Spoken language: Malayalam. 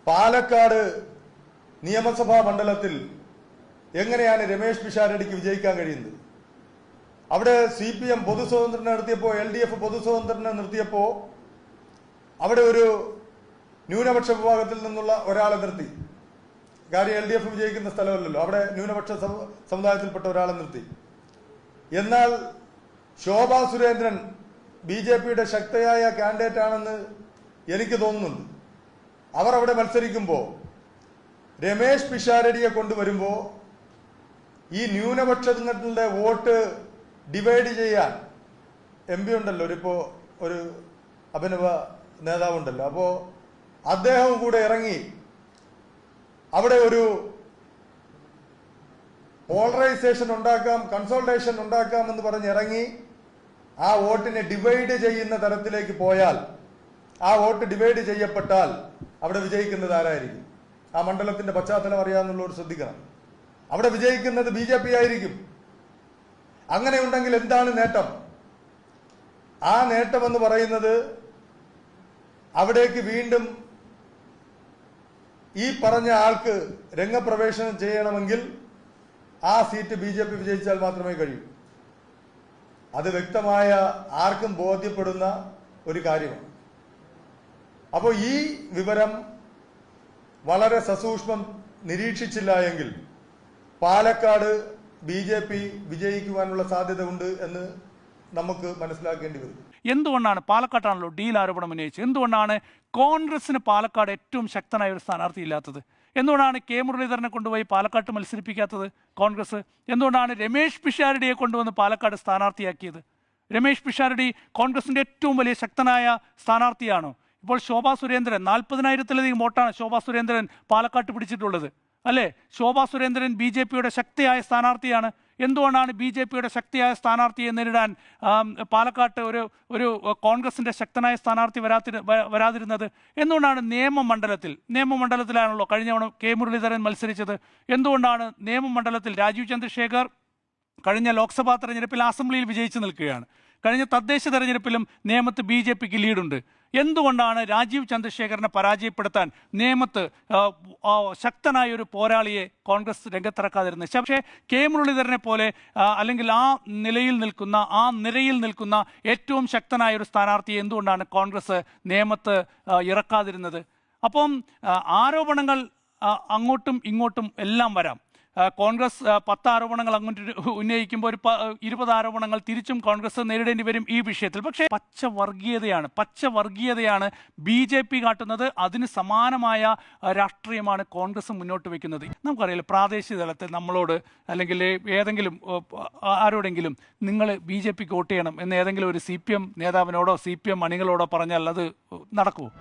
പാലക്കാട് നിയമസഭാ മണ്ഡലത്തിൽ എങ്ങനെയാണ് രമേശ് പിഷാരടിക്ക് വിജയിക്കാൻ കഴിയുന്നത്? അവിടെ CPM പൊതുസ്വതന്ത്രനെ നിർത്തിയപ്പോൾ, LDF പൊതുസ്വതന്ത്രനെ നിർത്തിയപ്പോൾ അവിടെ ഒരു ന്യൂനപക്ഷ വിഭാഗത്തിൽ നിന്നുള്ള ഒരാളെ നിർത്തി. കാര്യം LDF വിജയിക്കുന്ന സ്ഥലമല്ലല്ലോ, അവിടെ ന്യൂനപക്ഷ സമുദായത്തിൽപ്പെട്ട ഒരാളെ നിർത്തി. എന്നാൽ ശോഭാ സുരേന്ദ്രൻ BJPയുടെ ശക്തയായ കാൻഡിഡേറ്റ് ആണെന്ന് എനിക്ക് തോന്നുന്നുണ്ട്. അവർ അവിടെ മത്സരിക്കുമ്പോൾ രമേശ് പിഷാരടിയെ കൊണ്ടുവരുമ്പോൾ ഈ ന്യൂനപക്ഷങ്ങളുടെ വോട്ട് ഡിവൈഡ് ചെയ്യാൻ MP ഉണ്ടല്ലോ, ഒരു അഭിനവ നേതാവുണ്ടല്ലോ, അപ്പോൾ അദ്ദേഹവും കൂടെ ഇറങ്ങി അവിടെ ഒരു പോളറൈസേഷൻ ഉണ്ടാക്കാം, കൺസോൾട്ടേഷൻ ഉണ്ടാക്കാം എന്ന് പറഞ്ഞിറങ്ങി ആ വോട്ടിനെ ഡിവൈഡ് ചെയ്യുന്ന തരത്തിലേക്ക് പോയാൽ, ആ വോട്ട് ഡിവൈഡ് ചെയ്യപ്പെട്ടാൽ അവിടെ വിജയിക്കുന്നത് ആരായിരിക്കും? ആ മണ്ഡലത്തിന്റെ പശ്ചാത്തലം അറിയാമെന്നുള്ളവർ ശ്രദ്ധിക്കണം. അവിടെ വിജയിക്കുന്നത് BJP ആയിരിക്കും. അങ്ങനെ ഉണ്ടെങ്കിൽ എന്താണ് നേട്ടം? ആ നേട്ടം എന്ന് പറയുന്നത് അവിടേക്ക് വീണ്ടും ഈ പറഞ്ഞ ആൾക്ക് രംഗപ്രവേശനം ചെയ്യണമെങ്കിൽ ആ സീറ്റ് BJP വിജയിച്ചാൽ മാത്രമേ കഴിയൂ. അത് വ്യക്തമായ ആർക്കും ബോധ്യപ്പെടുന്ന ഒരു കാര്യമാണ്. അപ്പോൾ ഈ വിവരം വളരെ സസൂക്ഷ്മം നിരീക്ഷിച്ചില്ല എങ്കിൽ പാലക്കാട് BJP വിജയിക്കുവാനുള്ള സാധ്യത ഉണ്ട് എന്ന് നമുക്ക് മനസ്സിലാക്കേണ്ടി വരും. എന്തുകൊണ്ടാണ് പാലക്കാട്ടാണല്ലോ ഡീൽ ആരോപണം ഉന്നയിച്ചത്, എന്തുകൊണ്ടാണ് കോൺഗ്രസിന് പാലക്കാട് ഏറ്റവും ശക്തനായ ഒരു സ്ഥാനാർത്ഥി ഇല്ലാത്തത്? എന്തുകൊണ്ടാണ് K മുരളീധരനെ കൊണ്ടുപോയി പാലക്കാട്ട് മത്സരിപ്പിക്കാത്തത് കോൺഗ്രസ്? എന്തുകൊണ്ടാണ് രമേശ് പിഷാരടിയെ കൊണ്ടുവന്ന് പാലക്കാട് സ്ഥാനാർത്ഥിയാക്കിയത്? രമേശ് പിഷാരടി കോൺഗ്രസിന്റെ ഏറ്റവും വലിയ ശക്തനായ സ്ഥാനാർത്ഥിയാണോ? ഇപ്പോൾ ശോഭാ സുരേന്ദ്രൻ 40,000-ലധികം വോട്ടാണ് ശോഭാ സുരേന്ദ്രൻ പാലക്കാട്ട് പിടിച്ചിട്ടുള്ളത്, അല്ലേ? ശോഭാ സുരേന്ദ്രൻ BJPയുടെ ശക്തിയായ സ്ഥാനാർത്ഥിയാണ്. എന്തുകൊണ്ടാണ് BJPയുടെ ശക്തിയായ സ്ഥാനാർത്ഥിയെ നേരിടാൻ പാലക്കാട്ട് ഒരു കോൺഗ്രസിന്റെ ശക്തനായ സ്ഥാനാർത്ഥി വരാതിരുന്നത്? എന്തുകൊണ്ടാണ് നിയമമണ്ഡലത്തിലാണല്ലോ കഴിഞ്ഞ തവണ K മുരളീധരൻ മത്സരിച്ചത്? എന്തുകൊണ്ടാണ് നിയമമണ്ഡലത്തിൽ രാജീവ് ചന്ദ്രശേഖർ കഴിഞ്ഞ ലോക്സഭാ തെരഞ്ഞെടുപ്പിൽ അസംബ്ലിയിൽ വിജയിച്ചു നിൽക്കുകയാണ്? കഴിഞ്ഞ തദ്ദേശ തെരഞ്ഞെടുപ്പിലും നേമത്ത് BJPക്ക് ലീഡുണ്ട്. എന്തുകൊണ്ടാണ് രാജീവ് ചന്ദ്രശേഖരനെ പരാജയപ്പെടുത്താൻ നേമത്ത് ശക്തനായ ഒരു പോരാളിയെ കോൺഗ്രസ് രംഗത്തിറക്കാതിരുന്നത്? പക്ഷേ K മുരളീധരനെ പോലെ അല്ലെങ്കിൽ ആ നിരയിൽ നിൽക്കുന്ന ഏറ്റവും ശക്തനായ ഒരു സ്ഥാനാർത്ഥിയെ എന്തുകൊണ്ടാണ് കോൺഗ്രസ് നേമത്ത് ഇറക്കാതിരുന്നത്? അപ്പം ആരോപണങ്ങൾ അങ്ങോട്ടും ഇങ്ങോട്ടും എല്ലാം വരാം. കോൺഗ്രസ് 10 ആരോപണങ്ങൾ അങ്ങോട്ട് ഉന്നയിക്കുമ്പോൾ ഒരു 20 ആരോപണങ്ങൾ തിരിച്ചും കോൺഗ്രസ് നേരിടേണ്ടി വരും ഈ വിഷയത്തിൽ. പക്ഷേ പച്ച വർഗീയതയാണ് BJP കാട്ടുന്നത്. അതിന് സമാനമായ രാഷ്ട്രീയമാണ് കോൺഗ്രസ് മുന്നോട്ട് വയ്ക്കുന്നത്. നമുക്കറിയില്ല, പ്രാദേശിക തലത്തിൽ നമ്മളോട് അല്ലെങ്കിൽ ഏതെങ്കിലും ആരോടെങ്കിലും നിങ്ങൾ BJPക്ക് വോട്ട് ചെയ്യണം എന്ന് ഏതെങ്കിലും ഒരു CPM നേതാവിനോടോ CPM അണികളോടോ പറഞ്ഞാൽ അത് നടക്കുമോ?